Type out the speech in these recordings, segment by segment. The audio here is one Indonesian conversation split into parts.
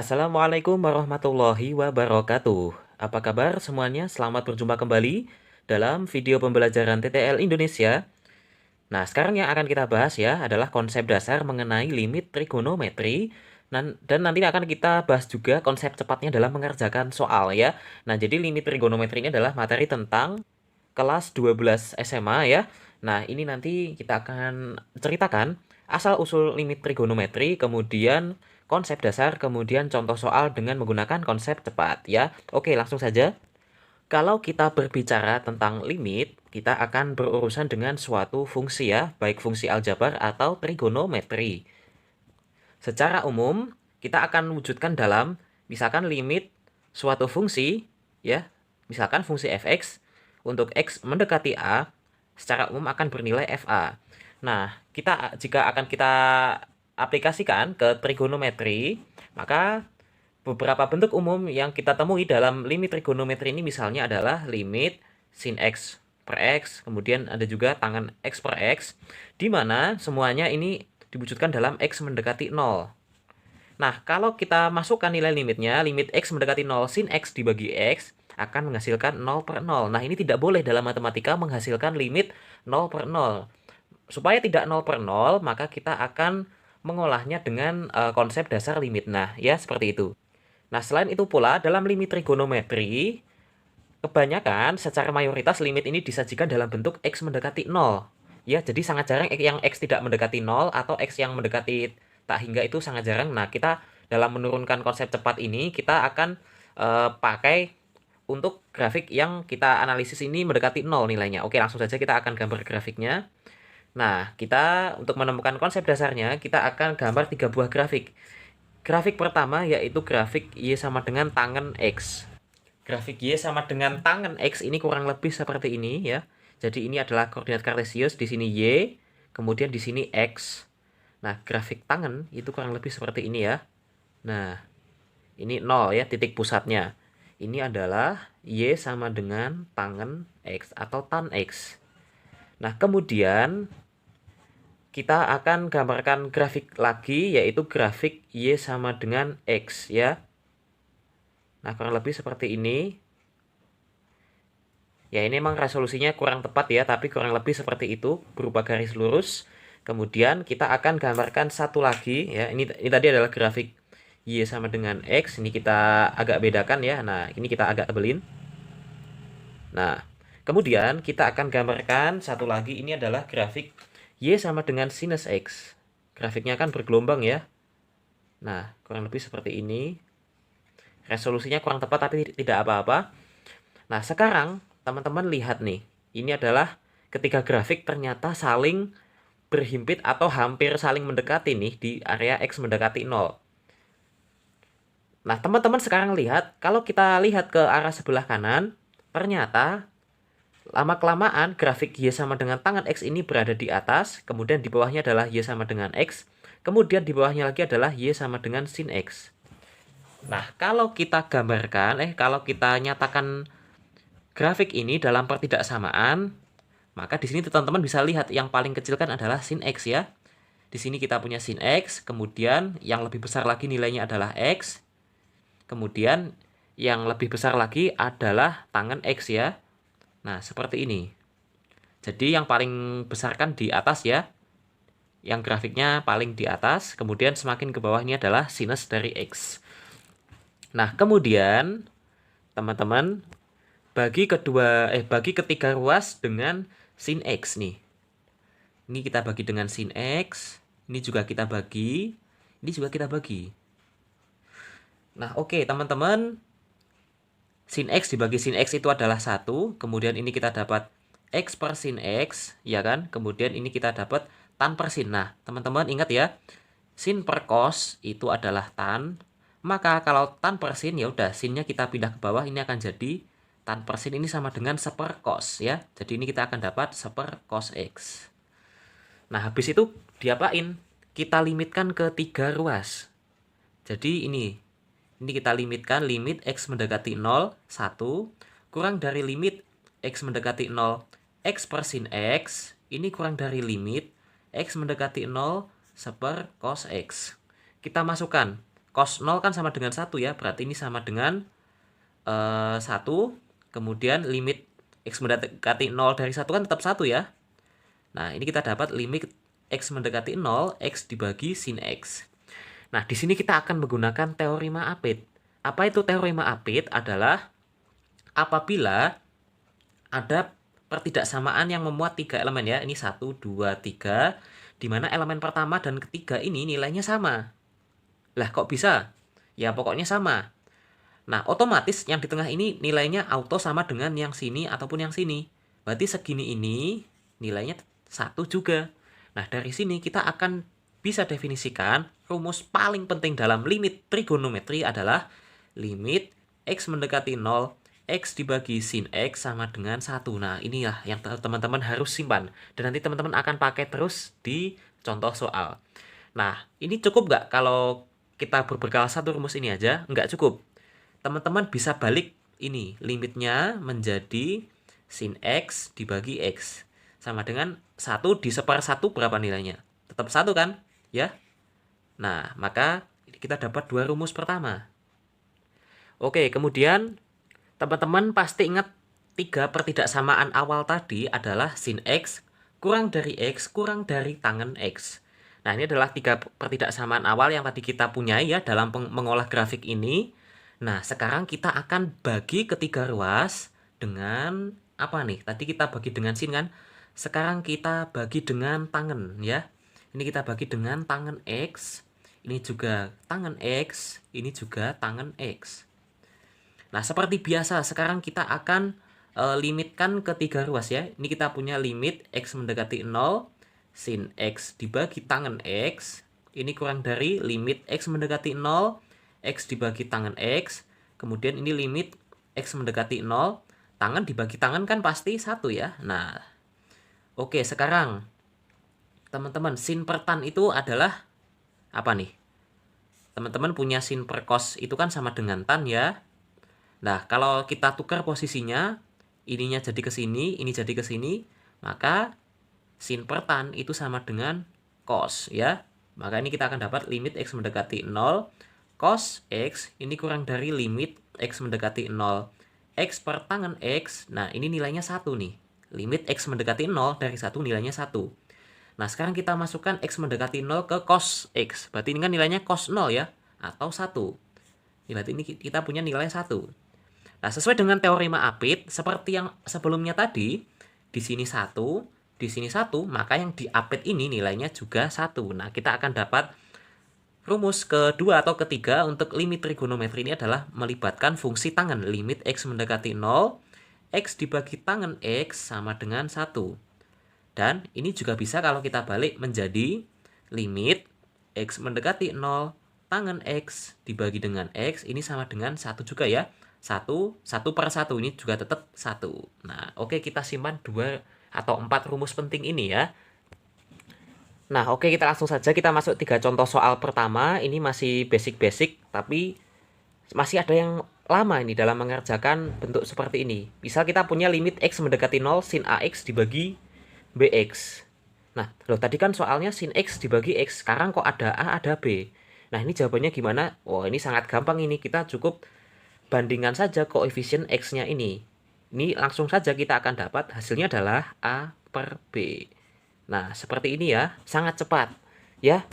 Assalamualaikum warahmatullahi wabarakatuh. Apa kabar semuanya? Selamat berjumpa kembali dalam video pembelajaran TTL Indonesia. Nah, sekarang yang akan kita bahas ya adalah konsep dasar mengenai limit trigonometri. Dan nanti akan kita bahas juga konsep cepatnya dalam mengerjakan soal ya. Nah, jadi limit trigonometri ini adalah materi tentang kelas 12 SMA ya. Nah, ini nanti kita akan ceritakan asal-usul limit trigonometri, kemudian konsep dasar, kemudian contoh soal dengan menggunakan konsep cepat ya. Oke, langsung saja. Kalau kita berbicara tentang limit, kita akan berurusan dengan suatu fungsi ya, baik fungsi aljabar atau trigonometri. Secara umum, kita akan wujudkan dalam misalkan limit suatu fungsi ya, misalkan fungsi fx untuk x mendekati a secara umum akan bernilai fa. Nah, jika akan kita aplikasikan ke trigonometri, maka beberapa bentuk umum yang kita temui dalam limit trigonometri ini misalnya adalah limit sin x per x, kemudian ada juga tangen x per x, di mana semuanya ini diwujudkan dalam x mendekati 0. Nah, kalau kita masukkan nilai limitnya, limit x mendekati 0 sin x dibagi x, akan menghasilkan 0 per 0. Nah, ini tidak boleh dalam matematika menghasilkan limit 0 per 0. Supaya tidak 0 per 0, maka kita akan mengolahnya dengan konsep dasar limit. Nah, ya seperti itu. Nah, selain itu pula, dalam limit trigonometri, kebanyakan secara mayoritas limit ini disajikan dalam bentuk x mendekati 0. Ya, jadi sangat jarang yang x tidak mendekati 0 atau x yang mendekati tak hingga itu sangat jarang. Nah, kita dalam menurunkan konsep cepat ini, kita akan pakai untuk grafik yang kita analisis ini mendekati 0 nilainya. Oke, langsung saja kita akan gambar grafiknya. Nah, kita untuk menemukan konsep dasarnya, kita akan gambar 3 buah grafik. Grafik pertama yaitu grafik Y sama dengan tangen X. Grafik Y sama dengan tangen X ini kurang lebih seperti ini ya. Jadi ini adalah koordinat kartesius, di sini Y, kemudian di sini X. Nah, grafik tangen itu kurang lebih seperti ini ya. Nah, ini 0 ya, titik pusatnya. Ini adalah Y sama dengan tangen X atau tan X. Nah, kemudian kita akan gambarkan grafik lagi, yaitu grafik Y sama dengan X ya. Nah, kurang lebih seperti ini. Ya, ini memang resolusinya kurang tepat ya, tapi kurang lebih seperti itu, berupa garis lurus. Kemudian kita akan gambarkan satu lagi ya. Ini tadi adalah grafik Y sama dengan X. Ini kita agak bedakan ya. Nah, ini kita agak tebelin. Nah, kemudian kita akan gambarkan satu lagi. Ini adalah grafik Y sama dengan sinus X. Grafiknya kan bergelombang ya. Nah, kurang lebih seperti ini. Resolusinya kurang tepat tapi tidak apa-apa. Nah, sekarang teman-teman lihat nih. Ini adalah ketika grafik ternyata saling berhimpit atau hampir saling mendekati nih di area X mendekati 0. Nah, teman-teman sekarang lihat, kalau kita lihat ke arah sebelah kanan, ternyata lama-kelamaan grafik Y sama dengan tangen X ini berada di atas, kemudian di bawahnya adalah Y sama dengan X, kemudian di bawahnya lagi adalah Y sama dengan sin X. Nah, kalau kita gambarkan, kalau kita nyatakan grafik ini dalam pertidaksamaan, maka di sini teman-teman bisa lihat yang paling kecil kan adalah sin X ya. Di sini kita punya sin X, kemudian yang lebih besar lagi nilainya adalah X, kemudian yang lebih besar lagi adalah tangen X ya. Nah, seperti ini. Jadi yang paling besar kan di atas ya. Yang grafiknya paling di atas, kemudian semakin ke bawah ini adalah sinus dari X. Nah, kemudian teman-teman bagi ketiga ruas dengan sin X nih. Ini kita bagi dengan sin X, ini juga kita bagi, ini juga kita bagi. Nah, oke, teman-teman. Sin X dibagi sin X itu adalah 1, kemudian ini kita dapat X per sin X, ya kan? Kemudian ini kita dapat tan per sin. Nah, teman-teman ingat ya, sin per cos itu adalah tan. Maka kalau tan per sin, ya udah sinnya kita pindah ke bawah, ini akan jadi tan per sin ini sama dengan seper cos ya. Jadi ini kita akan dapat seper cos X. Nah, habis itu diapain? Kita limitkan ke 3 ruas. Jadi ini kita limitkan limit X mendekati 0, 1, kurang dari limit X mendekati 0, X per sin X, ini kurang dari limit X mendekati 0, seper cos X. Kita masukkan cos 0 kan sama dengan 1 ya, berarti ini sama dengan 1. Kemudian limit X mendekati 0 dari 1 kan tetap 1 ya. Nah, ini kita dapat limit X mendekati 0, X dibagi sin X. Nah, di sini kita akan menggunakan teorema Apit. Apa itu teorema Apit? Adalah apabila ada pertidaksamaan yang memuat 3 elemen ya. Ini 1, 2, 3. Di mana elemen pertama dan ketiga ini nilainya sama. Lah, kok bisa? Ya, pokoknya sama. Nah, otomatis yang di tengah ini nilainya auto sama dengan yang sini ataupun yang sini. Berarti segini ini nilainya 1 juga. Nah, dari sini kita akan bisa definisikan rumus paling penting dalam limit trigonometri adalah limit X mendekati 0, X dibagi sin X sama dengan 1. Nah, inilah yang teman-teman harus simpan. Dan nanti teman-teman akan pakai terus di contoh soal. Nah, ini cukup nggak kalau kita berbekal satu rumus ini aja? Nggak cukup. Teman-teman bisa balik ini, limitnya menjadi sin X dibagi X. Sama dengan 1 diseper 1 berapa nilainya? Tetap 1 kan? Ya. Nah, maka kita dapat dua rumus pertama. Oke, kemudian teman-teman pasti ingat 3 pertidaksamaan awal tadi adalah sin X kurang dari X kurang dari tangen X. Nah, ini adalah 3 pertidaksamaan awal yang tadi kita punyai ya dalam mengolah grafik ini. Nah, sekarang kita akan bagi ketiga ruas dengan apa nih? Tadi kita bagi dengan sin kan? Sekarang kita bagi dengan tangen ya. Ini kita bagi dengan tangen X. Ini juga tangen X. Ini juga tangen X. Nah, seperti biasa, sekarang kita akan limitkan ketiga ruas ya. Ini kita punya limit X mendekati 0, sin X dibagi tangen X. Ini kurang dari limit X mendekati 0, X dibagi tangen X. Kemudian ini limit X mendekati 0. Tangen dibagi tangen kan pasti 1 ya. Nah, oke, sekarang teman-teman, sin per tan itu adalah apa nih? Teman-teman punya sin per cos itu kan sama dengan tan ya. Nah, kalau kita tukar posisinya, ininya jadi ke sini, ini jadi ke sini, maka sin per tan itu sama dengan cos ya. Maka ini kita akan dapat limit X mendekati 0, cos X ini kurang dari limit X mendekati 0, X per tangen X. Nah, ini nilainya 1 nih. Limit X mendekati 0 dari 1 nilainya 1. Nah, sekarang kita masukkan X mendekati 0 ke cos X. Berarti ini kan nilainya cos 0 ya, atau 1. Berarti ini kita punya nilai 1. Nah, sesuai dengan teorema Apit, seperti yang sebelumnya tadi, di sini 1, di sini 1, maka yang di Apit ini nilainya juga 1. Nah, kita akan dapat rumus kedua atau ketiga untuk limit trigonometri ini adalah melibatkan fungsi tangen. Limit X mendekati 0, X dibagi tangen X sama dengan 1. Dan ini juga bisa kalau kita balik menjadi limit X mendekati 0, tangen X dibagi dengan X, ini sama dengan 1 juga ya. 1 per 1 ini juga tetap 1. Nah, oke, kita simpan 2 atau 4 rumus penting ini ya. Nah, oke, kita langsung saja kita masuk 3 contoh soal pertama. Ini masih basic-basic, tapi masih ada yang lama ini dalam mengerjakan bentuk seperti ini. Misal kita punya limit X mendekati 0, sin AX dibagi BX. Nah, loh tadi kan soalnya sin X dibagi X, sekarang kok ada A, ada B. Nah, ini jawabannya gimana? Oh, ini sangat gampang ini, kita cukup bandingkan saja koefisien X-nya ini. Ini langsung saja kita akan dapat hasilnya adalah A per B. Nah, seperti ini ya, sangat cepat ya.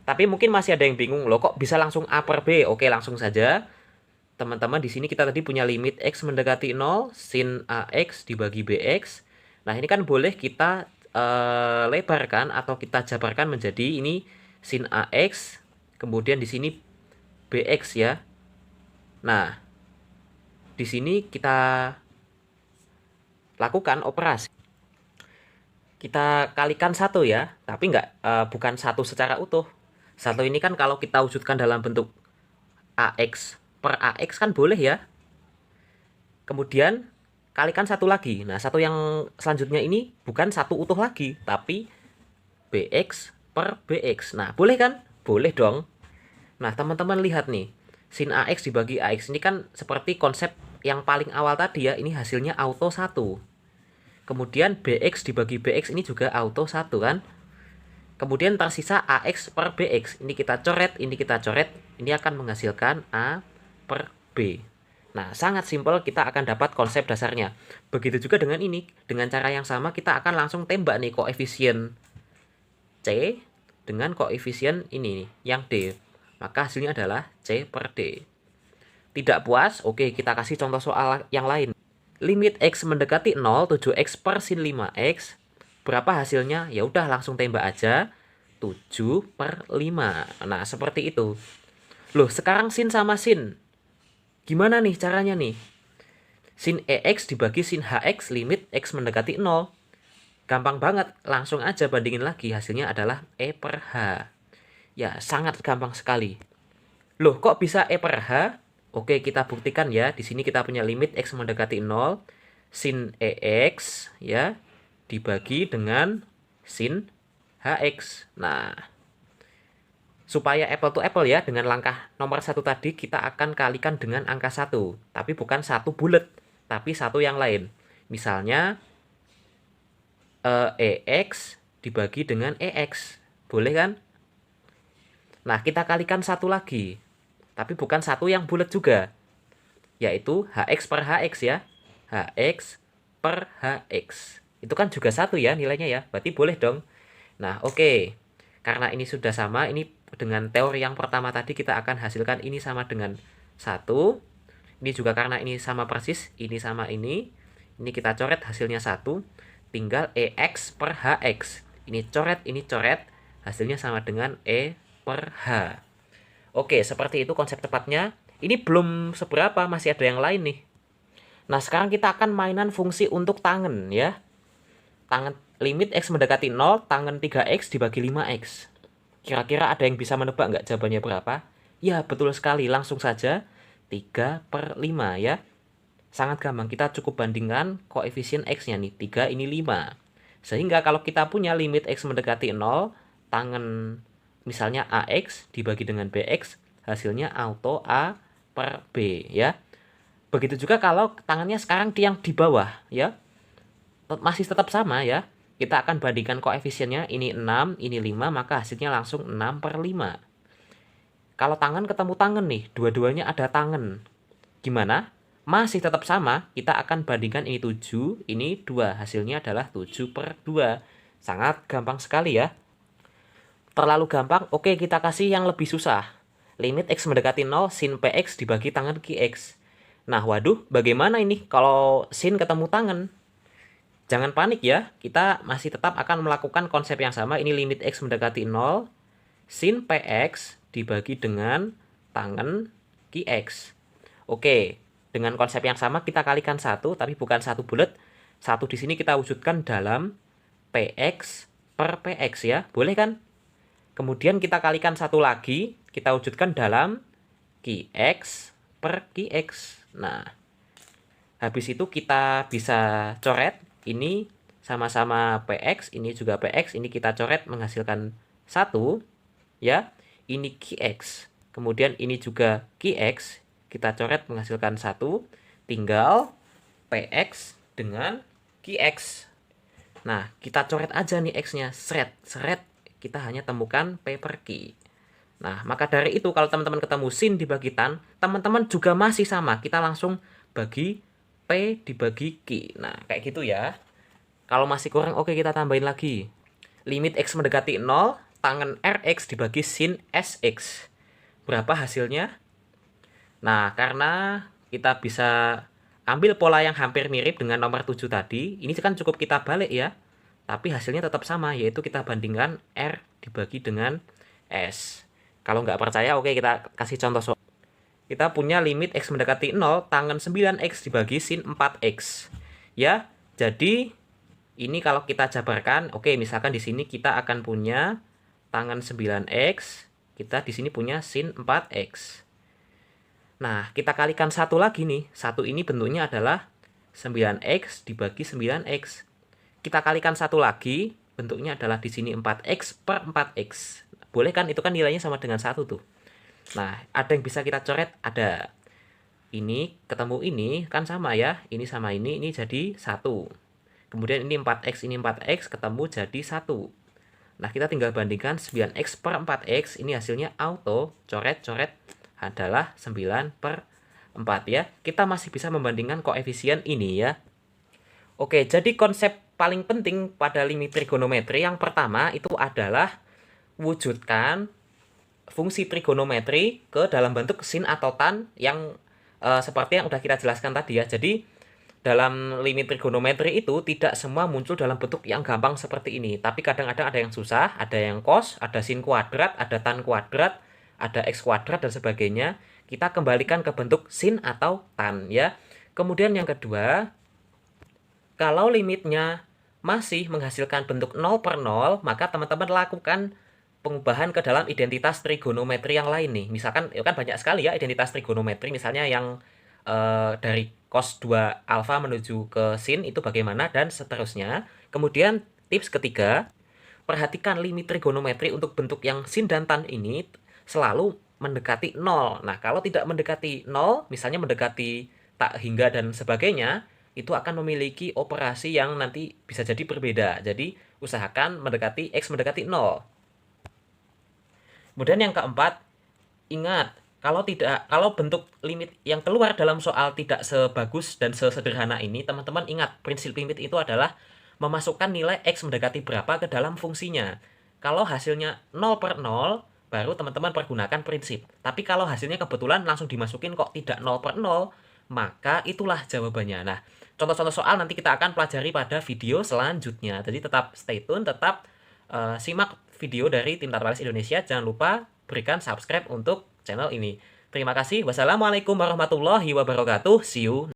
Tapi mungkin masih ada yang bingung, loh kok bisa langsung A per B? Oke, langsung saja. Teman-teman, di sini kita tadi punya limit X mendekati 0, sin AX dibagi BX. Nah, ini kan boleh kita lebarkan atau kita jabarkan menjadi ini sin AX, kemudian di sini BX ya. Nah, di sini kita lakukan operasi. Kita kalikan 1 ya, tapi bukan 1 secara utuh. 1 ini kan kalau kita wujudkan dalam bentuk AX per AX kan boleh ya. Kemudian kalikan 1 lagi. Nah, 1 yang selanjutnya ini bukan 1 utuh lagi, tapi BX per BX. Nah, boleh kan? Boleh dong. Nah, teman-teman lihat nih. Sin AX dibagi AX ini kan seperti konsep yang paling awal tadi ya. Ini hasilnya auto 1. Kemudian BX dibagi BX ini juga auto 1 kan. Kemudian tersisa AX per BX. Ini kita coret, ini kita coret. Ini akan menghasilkan A per B. Nah, sangat simpel, kita akan dapat konsep dasarnya. Begitu juga dengan ini. Dengan cara yang sama kita akan langsung tembak nih koefisien C dengan koefisien ini nih, yang D. Maka hasilnya adalah C per D. Tidak puas? Oke, kita kasih contoh soal yang lain. Limit X mendekati 0, 7X per sin 5X. Berapa hasilnya? Ya udah langsung tembak aja. 7 per 5. Nah, seperti itu. Loh, sekarang sin sama sin. Gimana nih caranya nih? Sin EX dibagi sin HX limit X mendekati 0. Gampang banget, langsung aja bandingin lagi. Hasilnya adalah E per H. Ya, sangat gampang sekali. Loh, kok bisa E per H? Oke, kita buktikan ya. Di sini kita punya limit X mendekati 0. Sin EX ya dibagi dengan sin HX. Nah, supaya apple to apple ya, dengan langkah nomor 1 tadi kita akan kalikan dengan angka 1. Tapi bukan 1 bulat, tapi 1 yang lain. Misalnya EX dibagi dengan EX. Boleh kan? Nah, kita kalikan 1 lagi. Tapi bukan 1 yang bulat juga. Yaitu HX per HX ya. HX per HX. Itu kan juga 1 ya nilainya ya. Berarti boleh dong. Nah, oke. Karena ini sudah sama, ini dengan teori yang pertama tadi kita akan hasilkan ini sama dengan 1. Ini juga karena ini sama persis, ini sama ini. Ini kita coret hasilnya 1. Tinggal EX per HX. Ini coret, hasilnya sama dengan E per H. Oke, seperti itu konsep tepatnya. Ini belum seberapa, masih ada yang lain nih. Nah, sekarang kita akan mainan fungsi untuk tangen ya. Tangen limit X mendekati 0, tangen 3X dibagi 5X. Kira-kira ada yang bisa menebak nggak jawabannya berapa? Ya, betul sekali. Langsung saja 3 per 5 ya. Sangat gampang. Kita cukup bandingkan koefisien X-nya nih. 3 ini 5. Sehingga kalau kita punya limit X mendekati 0, tangen misalnya AX dibagi dengan BX, hasilnya auto A per B ya. Begitu juga kalau tangannya sekarang yang di bawah ya. Masih tetap sama ya. Kita akan bandingkan koefisiennya, ini 6, ini 5, maka hasilnya langsung 6 per 5. Kalau tangan ketemu tangan nih, dua-duanya ada tangan. Gimana? Masih tetap sama, kita akan bandingkan ini 7, ini 2. Hasilnya adalah 7 per 2. Sangat gampang sekali ya. Terlalu gampang, oke kita kasih yang lebih susah. Limit X mendekati 0, sin PX dibagi tangan QX. Nah, waduh, bagaimana ini kalau sin ketemu tangan? Jangan panik ya, kita masih tetap akan melakukan konsep yang sama. Ini limit X mendekati 0, sin PX dibagi dengan tangen QX. Oke, dengan konsep yang sama kita kalikan 1, tapi bukan 1 bulat. 1 di sini kita wujudkan dalam PX per PX ya, boleh kan? Kemudian kita kalikan 1 lagi, kita wujudkan dalam QX per QX. Nah, habis itu kita bisa coret. Ini sama-sama PX, ini juga PX, ini kita coret menghasilkan 1 ya. Ini QX. Kemudian ini juga QX, kita coret menghasilkan 1. Tinggal PX dengan QX. Nah, kita coret aja nih X-nya, seret, kita hanya temukan P per Q. Nah, maka dari itu kalau teman-teman ketemu sin dibagi tan, teman-teman juga masih sama, kita langsung bagi P dibagi Q. Nah, kayak gitu ya. Kalau masih kurang, oke kita tambahin lagi. Limit X mendekati 0, tangen RX dibagi sin SX. Berapa hasilnya? Nah, karena kita bisa ambil pola yang hampir mirip dengan nomor 7 tadi, ini kan cukup kita balik ya. Tapi hasilnya tetap sama, yaitu kita bandingkan R dibagi dengan S. Kalau nggak percaya, oke kita kasih contoh soal. Kita punya limit X mendekati 0, tangen 9X dibagi sin 4X. Ya, jadi ini kalau kita jabarkan, oke misalkan di sini kita akan punya tangen 9X, kita di sini punya sin 4X. Nah, kita kalikan 1 lagi nih. 1 ini bentuknya adalah 9X dibagi 9X. Kita kalikan 1 lagi, bentuknya adalah di sini 4X per 4X. Boleh kan? Itu kan nilainya sama dengan 1 tuh. Nah, ada yang bisa kita coret? Ada. Ini ketemu ini kan sama ya. Ini sama ini jadi 1. Kemudian ini 4X ketemu jadi 1. Nah, kita tinggal bandingkan 9x per 4x, ini hasilnya auto, coret-coret adalah 9 per 4 ya. Kita masih bisa membandingkan koefisien ini ya. Oke, jadi konsep paling penting pada limit trigonometri yang pertama itu adalah wujudkan fungsi trigonometri ke dalam bentuk sin atau tan yang seperti yang udah kita jelaskan tadi ya. Jadi dalam limit trigonometri itu tidak semua muncul dalam bentuk yang gampang seperti ini. Tapi kadang-kadang ada yang susah, ada yang cos, ada sin kuadrat, ada tan kuadrat, ada x kuadrat, dan sebagainya. Kita kembalikan ke bentuk sin atau tan ya. Kemudian yang kedua, kalau limitnya masih menghasilkan bentuk 0 per 0, maka teman-teman lakukan pengubahan ke dalam identitas trigonometri yang lain nih. Misalkan, ya kan banyak sekali ya identitas trigonometri, misalnya yang dari cos 2 alfa menuju ke sin itu bagaimana, dan seterusnya. Kemudian tips ketiga, perhatikan limit trigonometri untuk bentuk yang sin dan tan ini selalu mendekati 0. Nah, kalau tidak mendekati 0, misalnya mendekati tak hingga dan sebagainya, itu akan memiliki operasi yang nanti bisa jadi berbeda. Jadi, usahakan mendekati x mendekati 0. Kemudian yang keempat, ingat, kalau bentuk limit yang keluar dalam soal tidak sebagus dan sesederhana ini, teman-teman ingat, prinsip limit itu adalah memasukkan nilai x mendekati berapa ke dalam fungsinya. Kalau hasilnya 0 per 0, baru teman-teman pergunakan prinsip. Tapi kalau hasilnya kebetulan langsung dimasukin kok tidak 0 per 0, maka itulah jawabannya. Nah, contoh-contoh soal nanti kita akan pelajari pada video selanjutnya. Jadi tetap stay tune, tetap simak video dari Tim Tata Baris Indonesia. Jangan lupa berikan subscribe untuk channel ini. Terima kasih. Wassalamualaikum warahmatullahi wabarakatuh. See you.